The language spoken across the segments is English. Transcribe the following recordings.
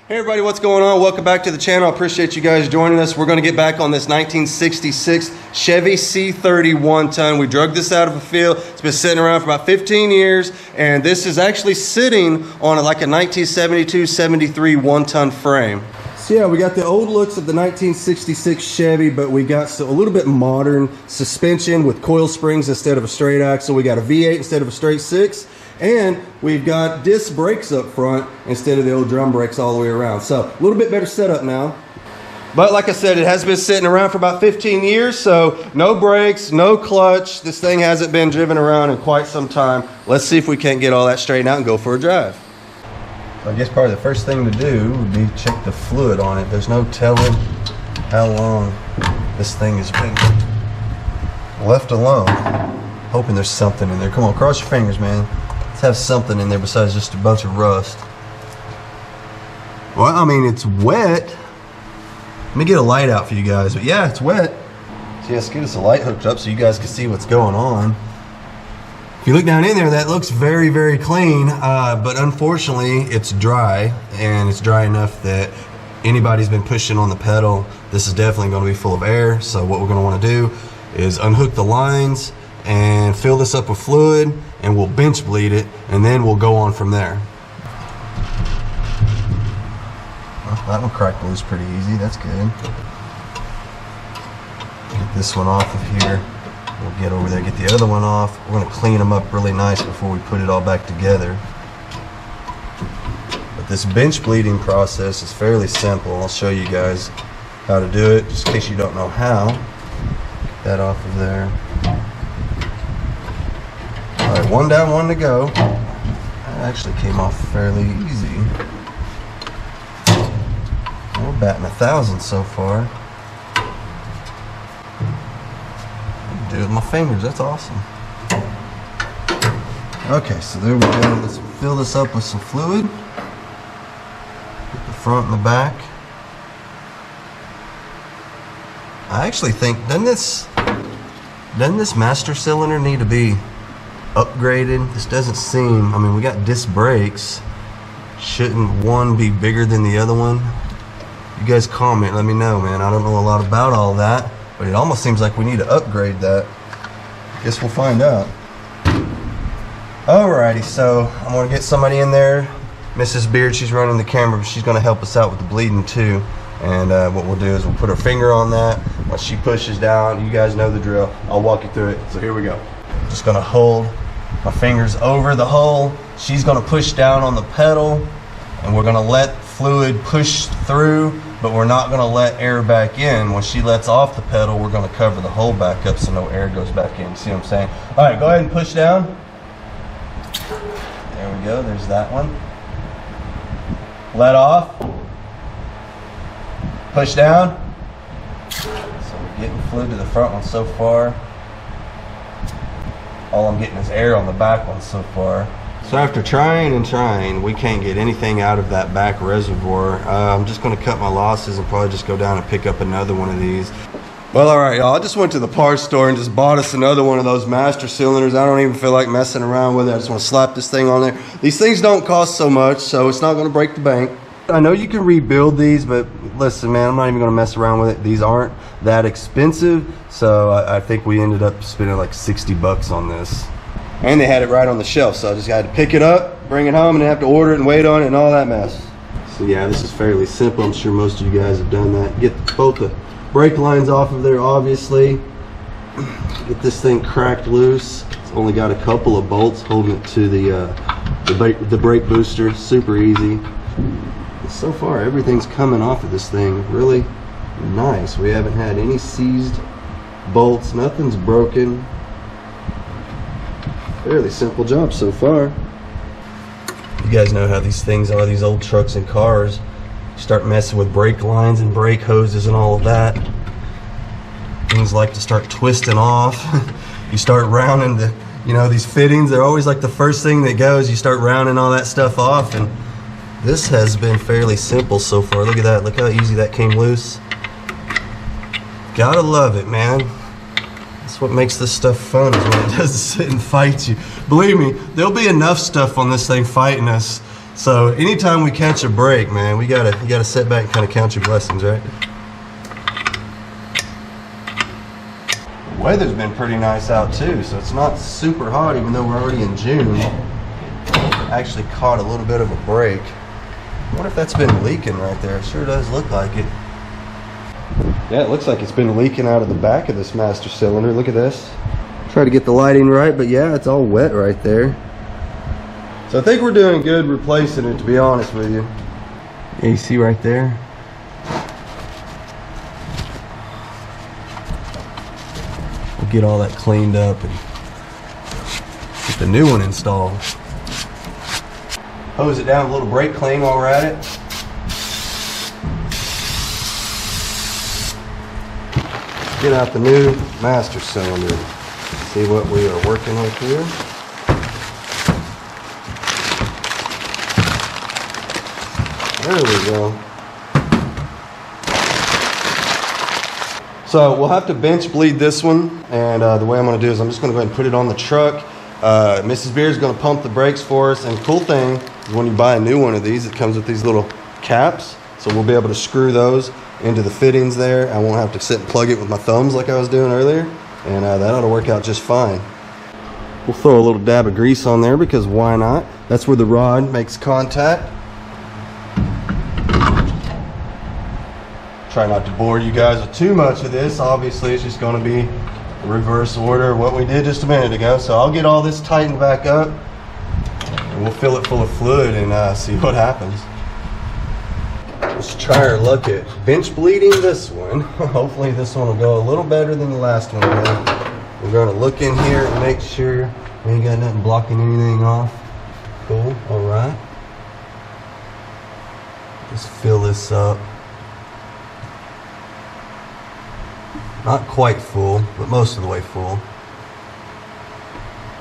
Hey everybody, what's going on? Welcome back to the channel. I appreciate you guys joining us. We're going to get back on this 1966 Chevy C30 one-ton. We drug this out of a field. It's been sitting around for about 15 years, and this is actually sitting on like a 1972-73 one-ton frame. So yeah, we got the old looks of the 1966 Chevy, but we got a little bit modern suspension with coil springs instead of a straight axle. We got a V8 instead of a straight 6. And we've got disc brakes up front instead of the old drum brakes all the way around. So a little bit better setup now. But like I said, it has been sitting around for about 15 years. So no brakes, no clutch. This thing hasn't been driven around in quite some time. Let's see if we can't get all that straightened out and go for a drive. So I guess probably the first thing to do would be check the fluid on it. There's no telling how long this thing has been left alone. Hoping there's something in there. Come on, cross your fingers, man. Have something in there besides just a bunch of rust. Well, I mean, it's wet. Let me get a light out for you guys. But yeah, it's wet. So yeah, let's get us a light hooked up so you guys can see what's going on. If you look down in there, that looks very, very clean. But unfortunately, it's dry, and it's dry enough that anybody's been pushing on the pedal. This is definitely going to be full of air. So what we're going to want to do is unhook the lines and fill this up with fluid, and we'll bench bleed it, and then we'll go on from there. Well, that one cracked loose pretty easy. That's good. Get this one off of here. We'll get over there, get the other one off. We're going to clean them up really nice before we put it all back together. But this bench bleeding process is fairly simple. I'll show you guys how to do it, just in case you don't know how. Get that off of there. Alright, one down, one to go. That actually came off fairly easy. We're batting 1,000 so far. I do it with my fingers, that's awesome. Okay, so there we go. Let's fill this up with some fluid. Get the front and the back. I actually think, doesn't this master cylinder need to be upgraded? This doesn't seem, I mean, we got disc brakes. Shouldn't one be bigger than the other one? You guys comment, let me know, man. I don't know a lot about all that, but it almost seems like we need to upgrade that. Guess we'll find out. Alrighty, so I'm gonna get somebody in there. Mrs. Beard, she's running the camera, but she's gonna help us out with the bleeding too. And what we'll do is we'll put her finger on that. Once she pushes down, you guys know the drill. I'll walk you through it. So here we go. Just gonna hold my fingers over the hole. She's gonna push down on the pedal, and we're gonna let fluid push through, but we're not gonna let air back in. When she lets off the pedal, we're gonna cover the hole back up so no air goes back in. See what I'm saying? All right, go ahead and push down. There we go, there's that one. Let off. Push down. So we're getting fluid to the front one so far. All I'm getting is air on the back one so far. So after trying and trying, we can't get anything out of that back reservoir. I'm just going to cut my losses and probably just go down and pick up another one of these. Well, alright y'all, I just went to the parts store and just bought us another one of those master cylinders. I don't even feel like messing around with it. I just want to slap this thing on there. These things don't cost so much, so it's not going to break the bank. I know you can rebuild these, but listen, man, I'm not even going to mess around with it. These aren't that expensive, so I think we ended up spending like 60 bucks on this. And they had it right on the shelf, so I just had to pick it up, bring it home, and then have to order it and wait on it and all that mess. So yeah, this is fairly simple. I'm sure most of you guys have done that. Get both the brake lines off of there, obviously. Get this thing cracked loose. It's only got a couple of bolts holding it to the brake booster. Super easy. So far everything's coming off of this thing really nice. We haven't had any seized bolts, nothing's broken. Fairly simple job so far. You guys know how these things are, these old trucks and cars. You start messing with brake lines and brake hoses and all of that, things like to start twisting off. You start rounding the, you know, these fittings, they're always like the first thing that goes. You start rounding all that stuff off, and this has been fairly simple so far. Look at that. Look how easy that came loose. Gotta love it, man. That's what makes this stuff fun, is when it doesn't sit and fight you. Believe me, there'll be enough stuff on this thing fighting us So anytime we catch a break, man, you gotta sit back and kind of count your blessings, right? The weather's been pretty nice out too, so it's not super hot even though we're already in June. Actually caught a little bit of a break. I wonder if that's been leaking right there. It sure does look like it. Yeah, it looks like it's been leaking out of the back of this master cylinder. Look at this. Try to get the lighting right, but yeah, it's all wet right there. So I think we're doing good replacing it, to be honest with you. Yeah, you see right there? We'll get all that cleaned up and get the new one installed. Hose it down a little brake clean while we're at it. Get out the new master cylinder. See what we are working with here. There we go. So we'll have to bench bleed this one, and the way I'm going to do is I'm just going to go ahead and put it on the truck. Mrs. Beer is going to pump the brakes for us, and the cool thing is when you buy a new one of these, it comes with these little caps, so we'll be able to screw those into the fittings there. I won't have to sit and plug it with my thumbs like I was doing earlier, and that ought to work out just fine. We'll throw a little dab of grease on there because why not? That's where the rod makes contact. Try not to bore you guys with too much of this. Obviously, it's just going to be reverse order what we did just a minute ago. So I'll get all this tightened back up and we'll fill it full of fluid and see what happens. Let's try our luck at bench bleeding this one. Hopefully this one will go a little better than the last one did. We're going to look in here and make sure we ain't got nothing blocking anything off. Cool, all right. Just fill this up. Not quite full, but most of the way full.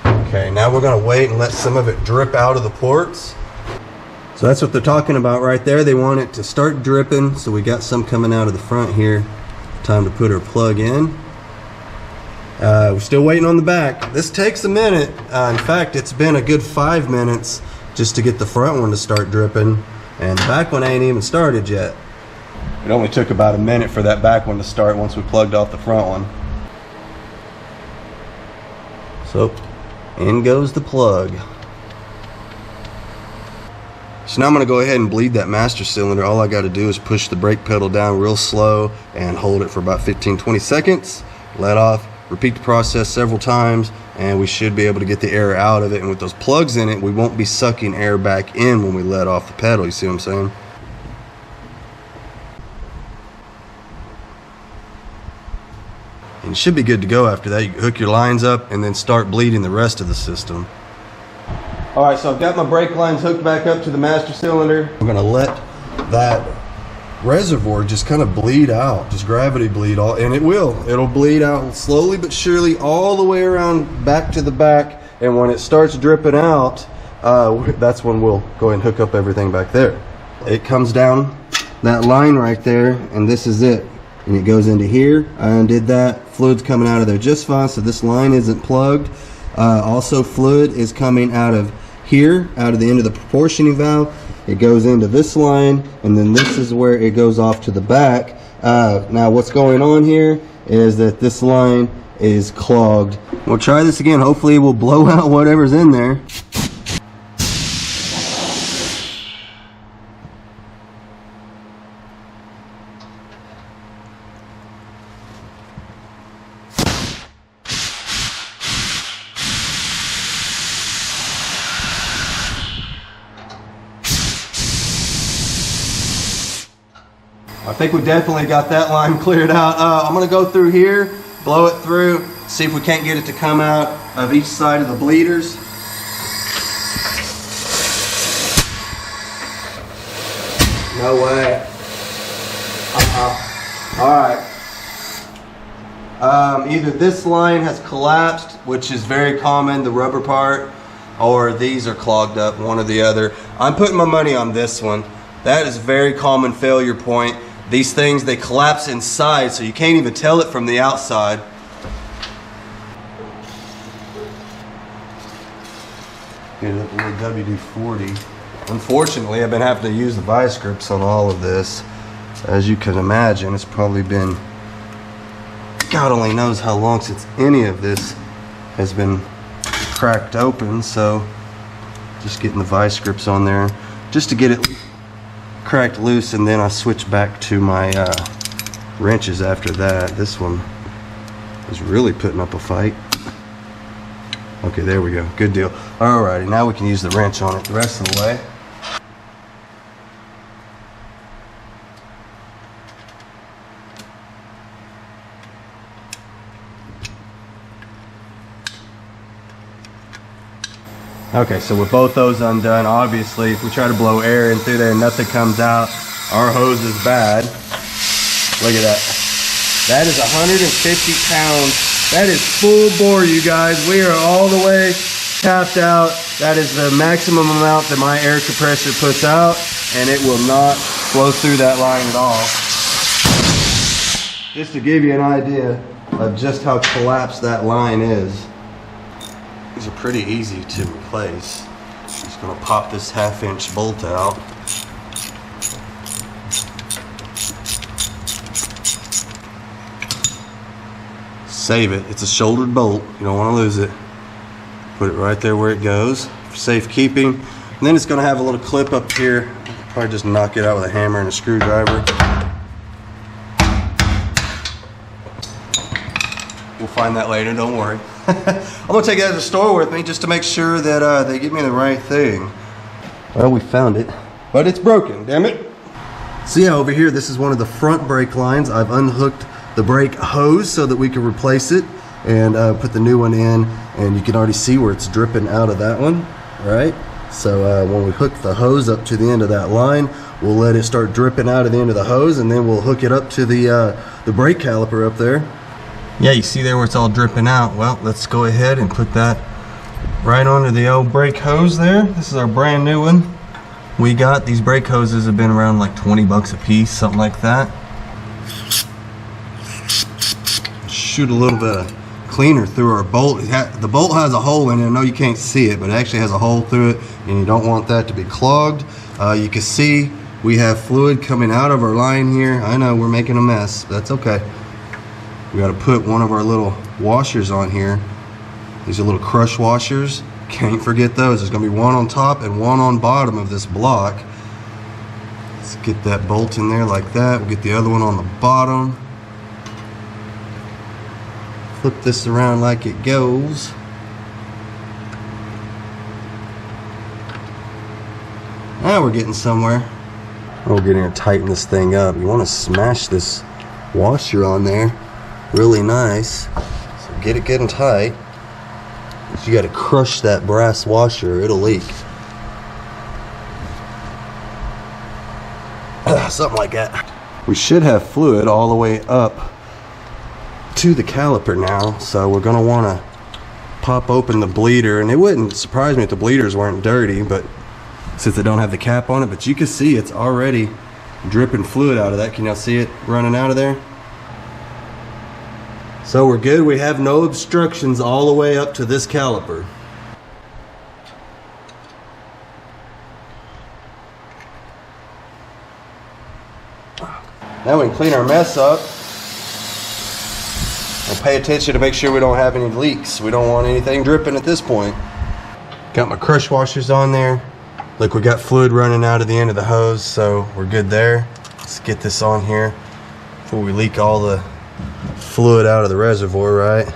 Okay, now we're going to wait and let some of it drip out of the ports. So that's what they're talking about right there. They want it to start dripping, so we got some coming out of the front here. Time to put our plug in. We're still waiting on the back. This takes a minute. In fact, it's been a good 5 minutes just to get the front one to start dripping, and the back one ain't even started yet. It only took about a minute for that back one to start once we plugged off the front one. So, in goes the plug. So now I'm going to go ahead and bleed that master cylinder. All I got to do is push the brake pedal down real slow and hold it for about 15-20 seconds. Let off, repeat the process several times, and we should be able to get the air out of it. And with those plugs in it, we won't be sucking air back in when we let off the pedal. You see what I'm saying? And it should be good to go after that. You can hook your lines up and then start bleeding the rest of the system. Alright, so I've got my brake lines hooked back up to the master cylinder. I'm going to let that reservoir just kind of bleed out, just gravity bleed all, and it'll bleed out slowly but surely all the way around back to the back, and when it starts dripping out, that's when we'll go ahead and hook up everything back there. It comes down that line right there, and this is it. And it goes into here. I undid that. Fluid's coming out of there just fine, so this line isn't plugged. Also, fluid is coming out of here, out of the end of the proportioning valve. It goes into this line, and then this is where it goes off to the back. Now, what's going on here is that this line is clogged. We'll try this again. Hopefully, it will blow out whatever's in there. I think we definitely got that line cleared out. I'm going to go through here, blow it through, see if we can't get it to come out of each side of the bleeders. No way. Alright. Either this line has collapsed, which is very common, the rubber part, or these are clogged up, one or the other. I'm putting my money on this one. That is a very common failure point. These things, they collapse inside, so you can't even tell it from the outside. Get it up a little WD-40. Unfortunately, I've been having to use the vice grips on all of this. As you can imagine, it's probably been, God only knows how long since any of this has been cracked open. So just getting the vice grips on there just to get it cracked loose, and then I switch back to my wrenches after that. This one is really putting up a fight. Okay, there we go. Good deal. Alrighty, now we can use the wrench on it the rest of the way. Okay, so with both those undone, obviously if we try to blow air in through there and nothing comes out, our hose is bad. Look at that. That is 150 pounds. That is full bore, you guys. We are all the way tapped out. That is the maximum amount that my air compressor puts out, and it will not flow through that line at all. Just to give you an idea of just how collapsed that line is. These are pretty easy to replace. Just gonna pop this 1/2-inch bolt out. Save it. It's a shouldered bolt. You don't want to lose it. Put it right there where it goes for safekeeping. And then it's going to have a little clip up here. Probably just knock it out with a hammer and a screwdriver. We'll find that later, don't worry. I'm going to take that to the store with me just to make sure that they give me the right thing. Well, we found it, but it's broken, damn it. So yeah, over here, this is one of the front brake lines. I've unhooked the brake hose so that we can replace it and put the new one in, and you can already see where it's dripping out of that one, right? So when we hook the hose up to the end of that line, we'll let it start dripping out of the end of the hose, and then we'll hook it up to the brake caliper up there. Yeah, you see there where it's all dripping out. Well, let's go ahead and put that right onto the old brake hose there. This is our brand new one. We got these brake hoses have been around like 20 bucks a piece, something like that. Shoot a little bit of cleaner through our bolt. The bolt has a hole in it. I know you can't see it, but it actually has a hole through it, and you don't want that to be clogged. You can see we have fluid coming out of our line here. I know we're making a mess. That's okay. We got to put one of our little washers on here. These are little crush washers. Can't forget those. There's going to be one on top and one on bottom of this block. Let's get that bolt in there like that. We'll get the other one on the bottom. Flip this around like it goes. Now we're getting somewhere. We'll get in and tighten this thing up. You want to smash this washer on there really nice. So get it good and tight. You got to crush that brass washer, it'll leak. Something like that. We should have fluid all the way up to the caliper now, so we're going to want to pop open the bleeder, and it wouldn't surprise me if the bleeders weren't dirty, but since they don't have the cap on it, but you can see it's already dripping fluid out of that. Can y'all see it running out of there? So we're good. We have no obstructions all the way up to this caliper. Now we can clean our mess up and pay attention to make sure we don't have any leaks. We don't want anything dripping at this point. Got my crush washers on there. Look, we got fluid running out of the end of the hose, so we're good there. Let's get this on here before we leak all the fluid out of the reservoir, right?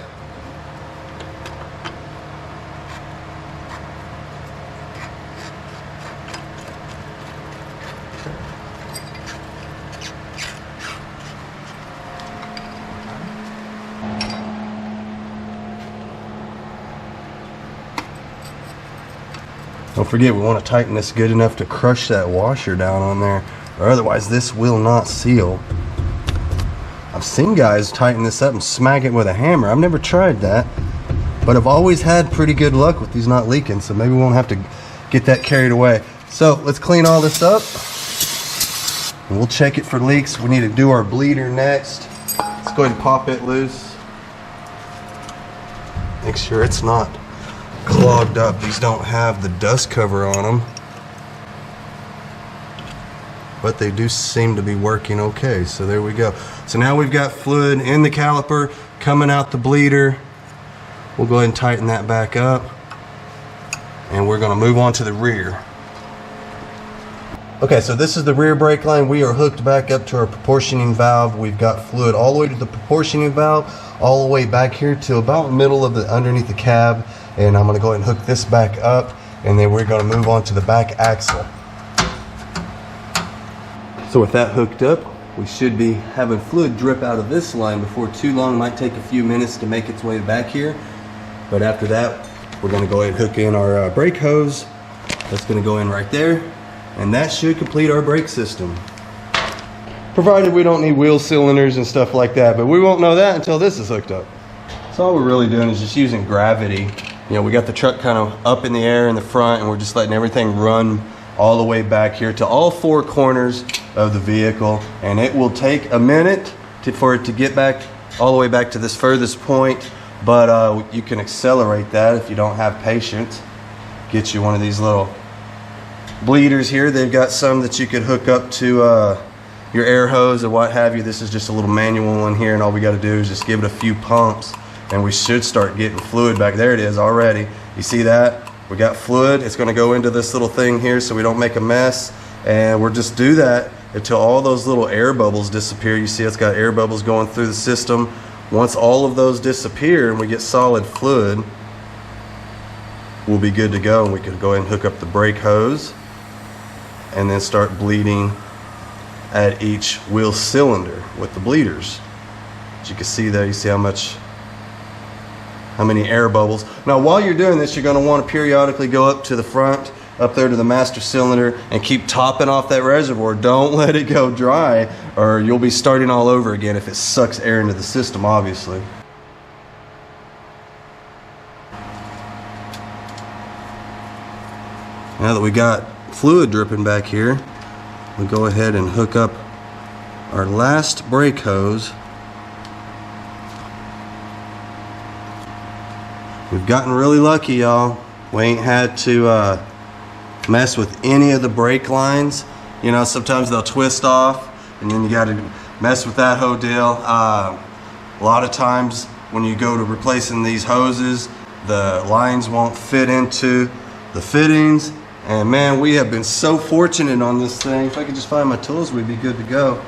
Don't forget, we want to tighten this good enough to crush that washer down on there, or otherwise this will not seal. I've seen guys tighten this up and smack it with a hammer. I've never tried that, but I've always had pretty good luck with these not leaking, so maybe we won't have to get that carried away. So let's clean all this up and we'll check it for leaks. We need to do our bleeder next. Let's go ahead and pop it loose. Make sure it's not clogged up. These don't have the dust cover on them. but they do seem to be working okay. So there we go. So now we've got fluid in the caliper coming out the bleeder. We'll go ahead and tighten that back up, and we're going to move on to the rear. Okay, so this is the rear brake line. We are hooked back up to our proportioning valve. We've got fluid all the way to the proportioning valve, all the way back here to about middle of the underneath the cab, and I'm going to go ahead and hook this back up, and then we're going to move on to the back axle. So with that hooked up, we should be having fluid drip out of this line before too long. Might take a few minutes to make its way back here, but after that we're going to go ahead and hook in our brake hose. That's going to go in right there, and that should complete our brake system, provided we don't need wheel cylinders and stuff like that, but we won't know that until this is hooked up. So all we're really doing is just using gravity. You know, we got the truck kind of up in the air in the front, and we're just letting everything run all the way back here to all four corners of the vehicle, and it will take a minute for it to get back all the way back to this furthest point, but you can accelerate that if you don't have patience. Get you one of these little bleeders here. They've got some that you could hook up to your air hose or what have you. This is just a little manual one here, and all we got to do is just give it a few pumps, and we should start getting fluid back. There it is already. You see that? We got fluid. It's going to go into this little thing here so we don't make a mess, and we'll just do that until all those little air bubbles disappear. You see it's got air bubbles going through the system. Once all of those disappear and we get solid fluid, we'll be good to go, and we can go ahead and hook up the brake hose and then start bleeding at each wheel cylinder with the bleeders. As you can see there, you see how many air bubbles. Now while you're doing this, you're going to want to periodically go up to the front, up there to the master cylinder, and keep topping off that reservoir. Don't let it go dry, or you'll be starting all over again if it sucks air into the system, obviously. Now that we got fluid dripping back here, we'll go ahead and hook up our last brake hose. We've gotten really lucky, y'all. We ain't had to mess with any of the brake lines. You know, sometimes they'll twist off, and then you got to mess with that whole deal. A lot of times when you go to replacing these hoses, the lines won't fit into the fittings, and man, we have been so fortunate on this thing. If I could just find my tools, we'd be good to go.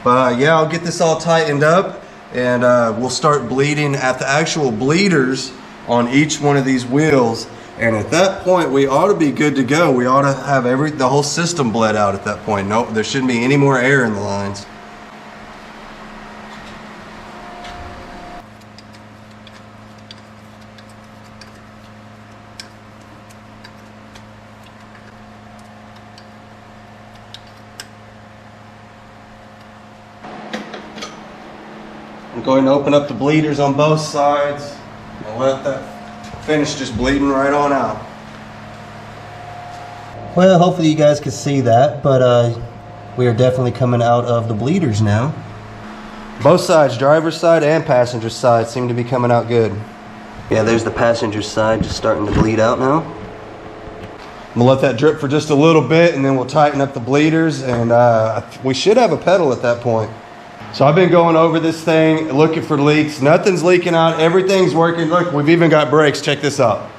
But yeah, I'll get this all tightened up, and we'll start bleeding at the actual bleeders on each one of these wheels, and at that point we ought to be good to go. We ought to have the whole system bled out at that point. Nope, there shouldn't be any more air in the lines. I'm going to open up the bleeders on both sides. I'll let that finish just bleeding right on out. Well, hopefully you guys can see that, but we are definitely coming out of the bleeders now. Both sides, driver's side and passenger side, seem to be coming out good. Yeah, there's the passenger side just starting to bleed out now. I'm gonna let that drip for just a little bit, and then we'll tighten up the bleeders, and we should have a pedal at that point. So I've been going over this thing, looking for leaks. Nothing's leaking out. Everything's working. Look, we've even got brakes. Check this out.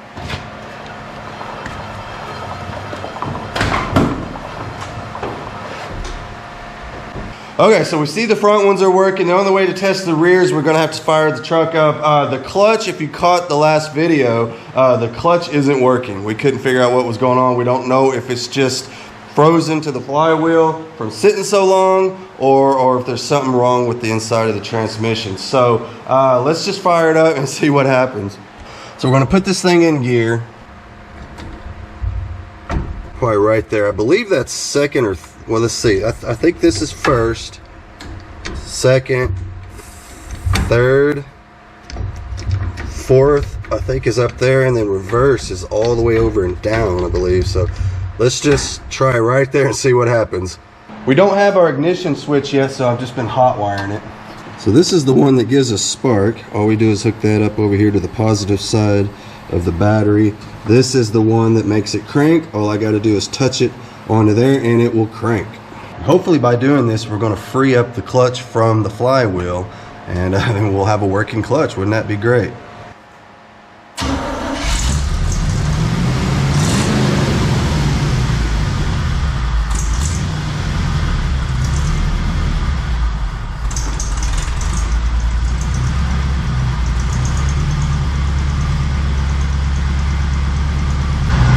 Okay, so we see the front ones are working. The only way to test the rears, we're going to have to fire the truck up. The clutch, if you caught the last video, the clutch isn't working. We couldn't figure out what was going on. We don't know if it's just frozen to the flywheel from sitting so long, or if there's something wrong with the inside of the transmission. So let's just fire it up and see what happens. So we're going to put this thing in gear. Probably right there. I believe that's second or well, let's see. I think this is first, second, third, fourth I think is up there, and then reverse is all the way over and down, I believe. So let's just try right there and see what happens. We don't have our ignition switch yet, so I've just been hot wiring it. So this is the one that gives us spark. All we do is hook that up over here to the positive side of the battery. This is the one that makes it crank. All I got to do is touch it onto there and it will crank. Hopefully by doing this, we're going to free up the clutch from the flywheel, and then we'll have a working clutch. Wouldn't that be great?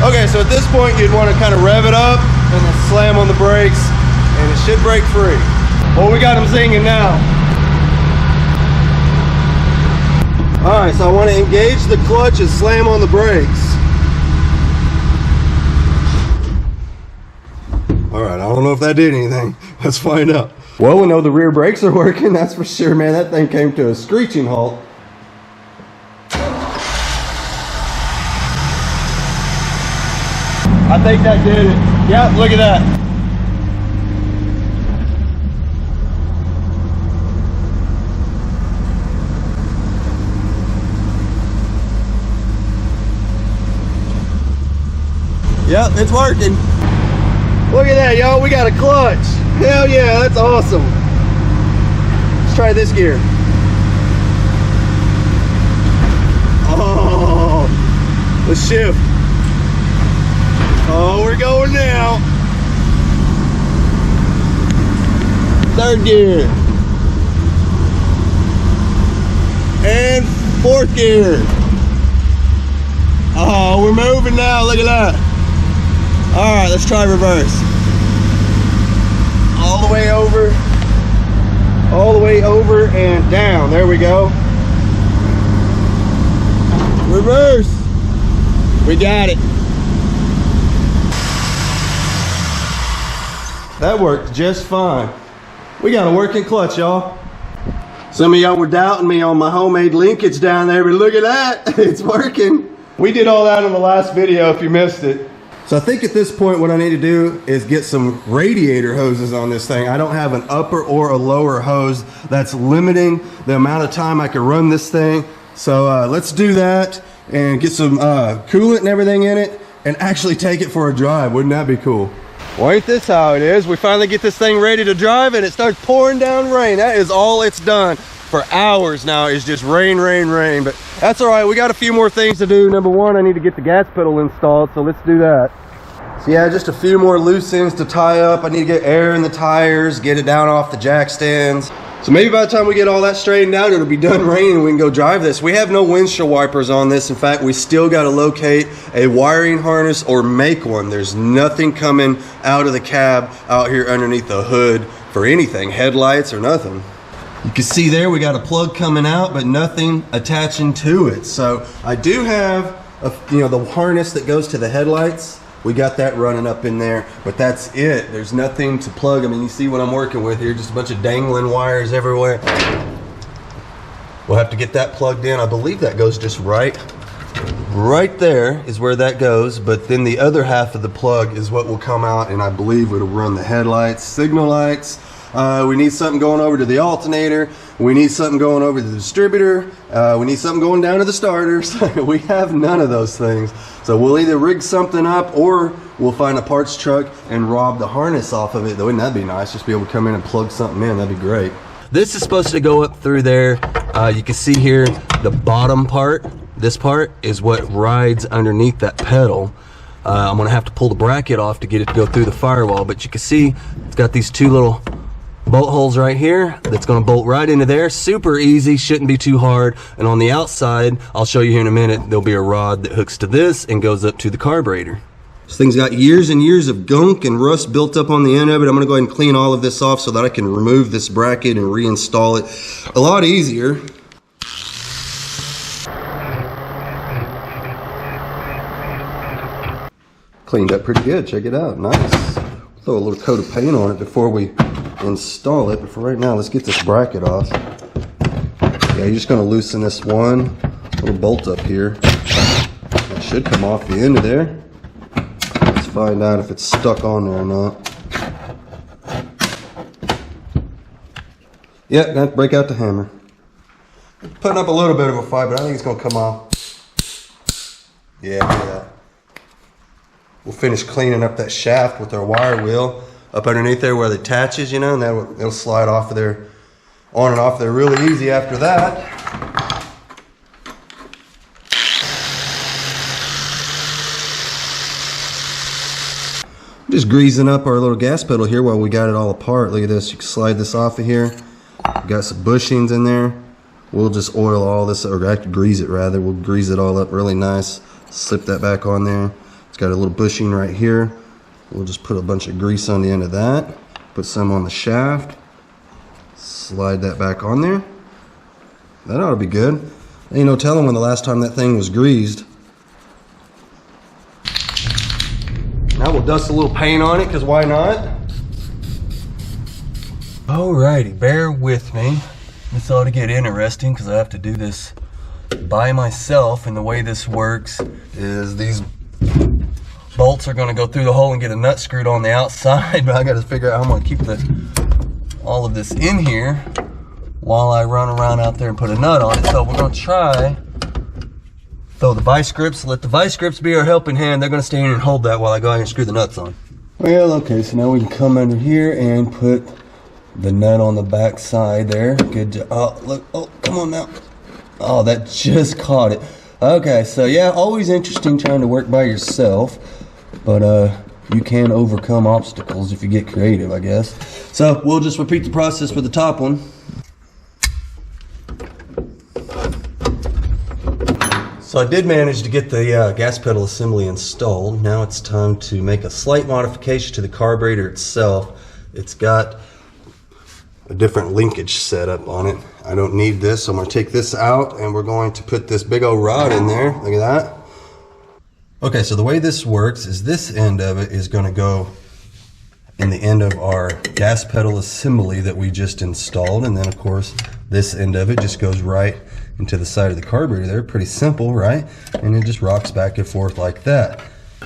Okay, so at this point you'd want to kind of rev it up and then slam on the brakes, and it should break free. Well, we got them zinging now. Alright, so I want to engage the clutch and slam on the brakes. Alright, I don't know if that did anything. Let's find out. Well, we know the rear brakes are working, that's for sure, man. That thing came to a screeching halt. I think that did it. Yep, look at that. Yep, it's working. Look at that, y'all. We got a clutch. Hell yeah, that's awesome. Let's try this gear. Oh, let's shift. Oh, we're going now. Third gear. And fourth gear. Oh, we're moving now. Look at that. All right, let's try reverse. All the way over. All the way over and down. There we go. Reverse. We got it. That worked just fine. We got a working clutch, y'all. Some of y'all were doubting me on my homemade linkage down there, but look at that, it's working. We did all that in the last video if you missed it. So I think at this point what I need to do is get some radiator hoses on this thing. I don't have an upper or a lower hose. That's limiting the amount of time I can run this thing. So let's do that and get some coolant and everything in it and actually take it for a drive. Wouldn't that be cool? Well, ain't this how it is? We finally get this thing ready to drive and it starts pouring down rain. That is all it's done for hours now, is just rain, rain, rain. But that's all right, we got a few more things to do. Number one, I need to get the gas pedal installed, so let's do that. So yeah, just a few more loose ends to tie up. I need to get air in the tires, get it down off the jack stands. So maybe by the time we get all that straightened out, it'll be done raining and we can go drive this. We have no windshield wipers on this. In fact, we still got to locate a wiring harness or make one. There's nothing coming out of the cab out here underneath the hood for anything, headlights or nothing. You can see there we got a plug coming out, but nothing attaching to it. So I do have the harness that goes to the headlights. We got that running up in there, but that's it. There's nothing to plug. I mean, you see what I'm working with here, just a bunch of dangling wires everywhere. We'll have to get that plugged in. I believe that goes just right there is where that goes, but then the other half of the plug is what will come out, and I believe it'll run the headlights, signal lights. We need something going over to the alternator. We need something going over to the distributor. We need something going down to the starters. We have none of those things. So we'll either rig something up or we'll find a parts truck and rob the harness off of it. Wouldn't that be nice? Just be able to come in and plug something in. That'd be great. This is supposed to go up through there. You can see here the bottom part. This part is what rides underneath that pedal. I'm gonna have to pull the bracket off to get it to go through the firewall, but you can see it's got these two little bolt holes right here that's going to bolt right into there. Super easy, shouldn't be too hard. And on the outside, I'll show you here in a minute, there'll be a rod that hooks to this and goes up to the carburetor. This thing's got years and years of gunk and rust built up on the end of it. I'm going to go ahead and clean all of this off so that I can remove this bracket and reinstall it a lot easier. Cleaned up pretty good, check it out, nice. Throw a little coat of paint on it before we install it, but for right now let's get this bracket off. Yeah, you're just going to loosen this one little bolt up here. It should come off the end of there. Let's find out if it's stuck on there or not. Yeah, got to break out the hammer. Putting up a little bit of a fight, but I think it's going to come off. Yeah, look at that. We'll finish cleaning up that shaft with our wire wheel. up underneath there where it attaches, you know, and it'll slide off of there, on and off there really easy after that. Just greasing up our little gas pedal here while we got it all apart. Look at this, you can slide this off of here. Got some bushings in there. We'll just oil all this, or grease it rather. We'll grease it all up really nice. Slip that back on there. It's got a little bushing right here. We'll just put a bunch of grease on the end of that. Put some on the shaft. Slide that back on there. That ought to be good. Ain't no telling when the last time that thing was greased. Now we'll dust a little paint on it, because why not? Alrighty, bear with me. This ought to get interesting because I have to do this by myself, and the way this works is these bolts are going to go through the hole and get a nut screwed on the outside, but I got to figure out how I'm going to keep all of this in here while I run around out there and put a nut on it. So we're going to try throw the vice grips, let the vice grips be our helping hand. They're going to stay in and hold that while I go ahead and screw the nuts on. Well, okay, so now we can come under here and put the nut on the back side there. Good job. Oh, look. Oh, come on now. Oh, that just caught it. Okay, so yeah, always interesting trying to work by yourself, but you can overcome obstacles if you get creative, I guess. So we'll just repeat the process for the top one. So I did manage to get the gas pedal assembly installed. Now it's time to make a slight modification to the carburetor itself. It's got a different linkage setup on it. I don't need this, so I'm going to take this out and we're going to put this big old rod in there. Look at that. Okay, so the way this works is this end of it is going to go in the end of our gas pedal assembly that we just installed, and then of course this end of it just goes right into the side of the carburetor there. Pretty simple, right? And it just rocks back and forth like that.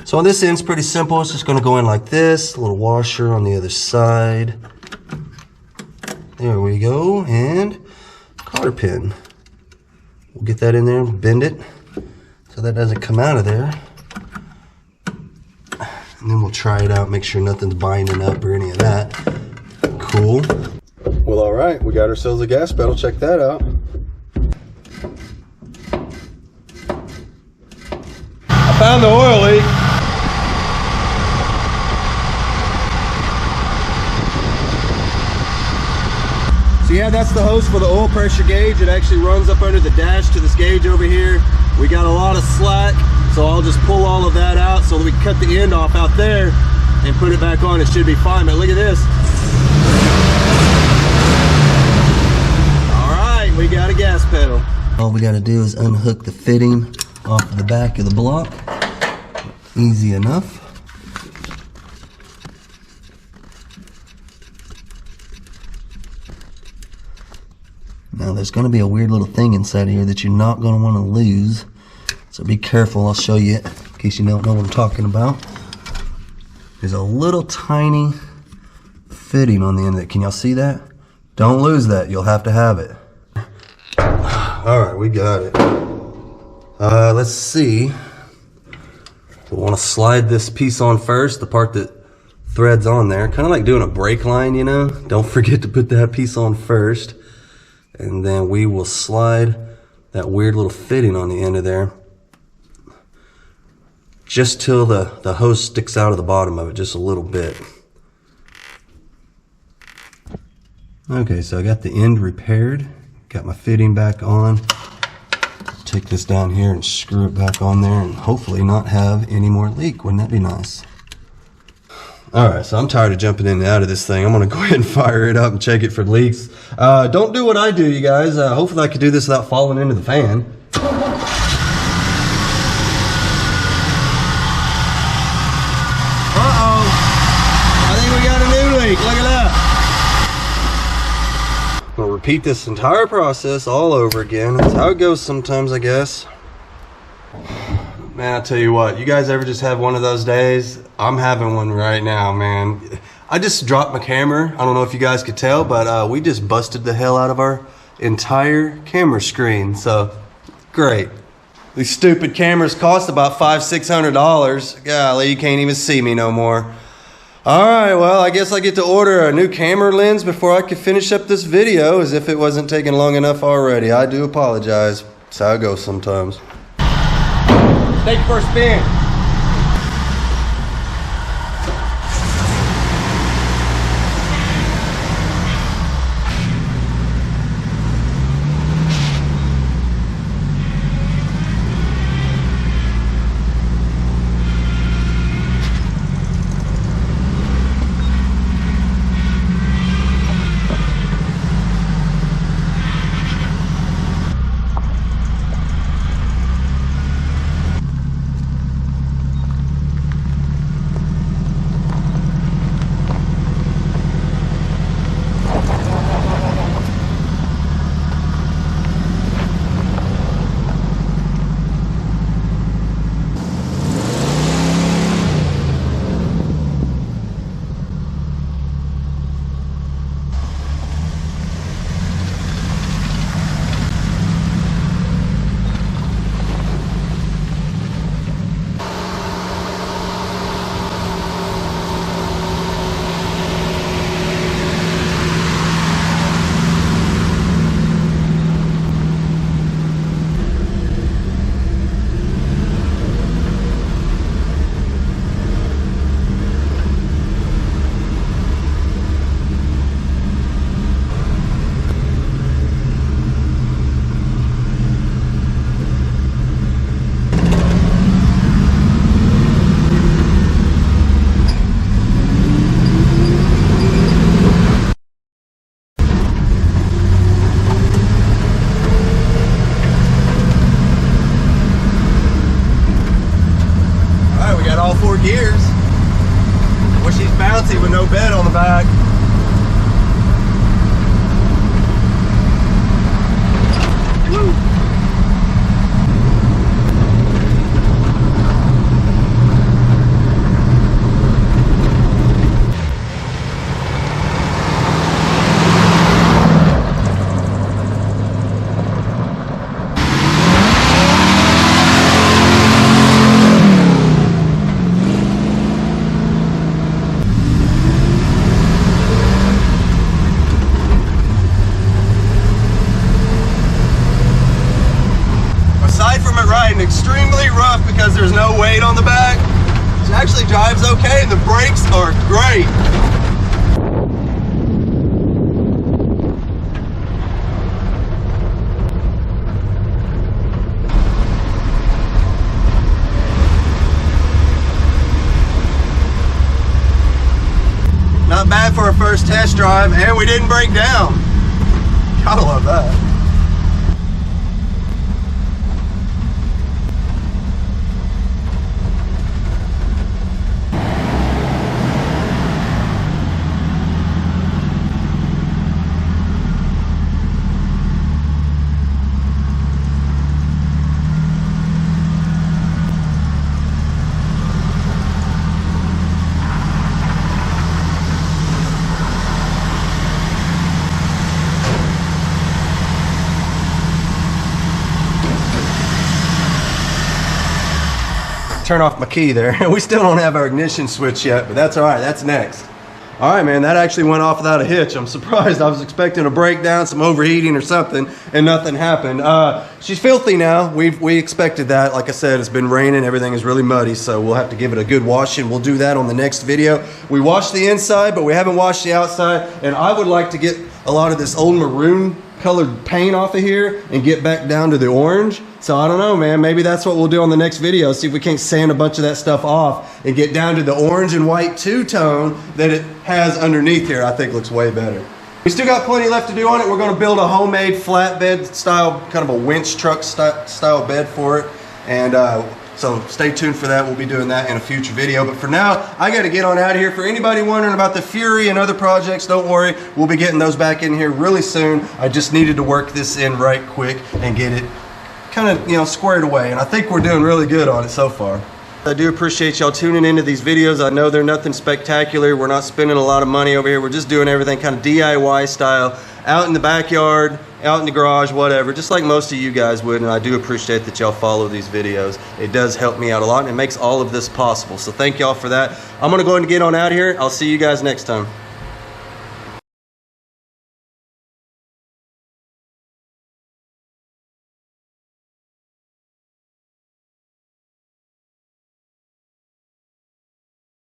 So on this end's pretty simple. It's just going to go in like this. A little washer on the other side. There we go. And cotter pin. We'll get that in there and bend it so that doesn't come out of there. And then we'll try it out, make sure nothing's binding up or any of that. Cool. Well, all right, we got ourselves a gas pedal. Check that out. I found the oil leak. So yeah, that's the hose for the oil pressure gauge. It actually runs up under the dash to this gauge over here. We got a lot of slack, so I'll just pull all of that out so that we can cut the end off out there and put it back on. It should be fine, but look at this. All right, we got a gas pedal. All we gotta do is unhook the fitting off the back of the block. Easy enough. Now there's going to be a weird little thing inside here that you're not going to want to lose. So be careful, I'll show you it in case you don't know what I'm talking about. There's a little tiny fitting on the end of it. Can y'all see that? Don't lose that, you'll have to have it. Alright, we got it. Let's see. We want to slide this piece on first, the part that threads on there. Kind of like doing a brake line, you know? Don't forget to put that piece on first. And then we will slide that weird little fitting on the end of there. Just till the hose sticks out of the bottom of it, just a little bit. Okay, so I got the end repaired. Got my fitting back on. Take this down here and screw it back on there and hopefully not have any more leak. Wouldn't that be nice? Alright, so I'm tired of jumping in and out of this thing. I'm going to go ahead and fire it up and check it for leaks. Don't do what I do, you guys. Hopefully I can do this without falling into the fan. Uh-oh. I think we got a new leak. Look at that. We'll repeat this entire process all over again. That's how it goes sometimes, I guess. Man, I'll tell you what, you guys ever just have one of those days? I'm having one right now, man. I just dropped my camera. I don't know if you guys could tell, but we just busted the hell out of our entire camera screen. So, great. These stupid cameras cost about $500–600. Golly, you can't even see me no more. Alright, well, I guess I get to order a new camera lens before I can finish up this video, as if it wasn't taking long enough already. I do apologize. That's how it goes sometimes. Take your first spin. All 4 gears. Wish he's bouncy with no bed on the back. Woo. Extremely rough because there's no weight on the back. It actually drives okay and the brakes are great. Not bad for a first test drive, and we didn't break down. Gotta love that. Turn off my key there. We still don't have our ignition switch yet, but that's all right. That's next. All right, man, that actually went off without a hitch. I'm surprised. I was expecting a breakdown, some overheating or something, and nothing happened. She's filthy now. We expected that. Like I said, it's been raining. Everything is really muddy, so we'll have to give it a good washing. We'll do that on the next video. We washed the inside, but we haven't washed the outside, and I would like to get a lot of this old maroon colored paint off of here and get back down to the orange. So I don't know, man, maybe that's what we'll do on the next video. See if we can't sand a bunch of that stuff off and get down to the orange and white two-tone that it has underneath here. I think looks way better. We still got plenty left to do on it. We're gonna build a homemade flatbed style, kind of a winch truck style bed for it. And so stay tuned for that. We'll be doing that in a future video. But for now, I got to get on out of here. For anybody wondering about the Fury and other projects, don't worry. We'll be getting those back in here really soon. I just needed to work this in right quick and get it kind of, you know, squared away. And I think we're doing really good on it so far. I do appreciate y'all tuning into these videos. I know they're nothing spectacular. We're not spending a lot of money over here. We're just doing everything kind of DIY style out in the backyard, out in the garage, whatever, just like most of you guys would, and I do appreciate that y'all follow these videos. It does help me out a lot, and it makes all of this possible. So thank y'all for that. I'm gonna go ahead and get on out of here. I'll see you guys next time.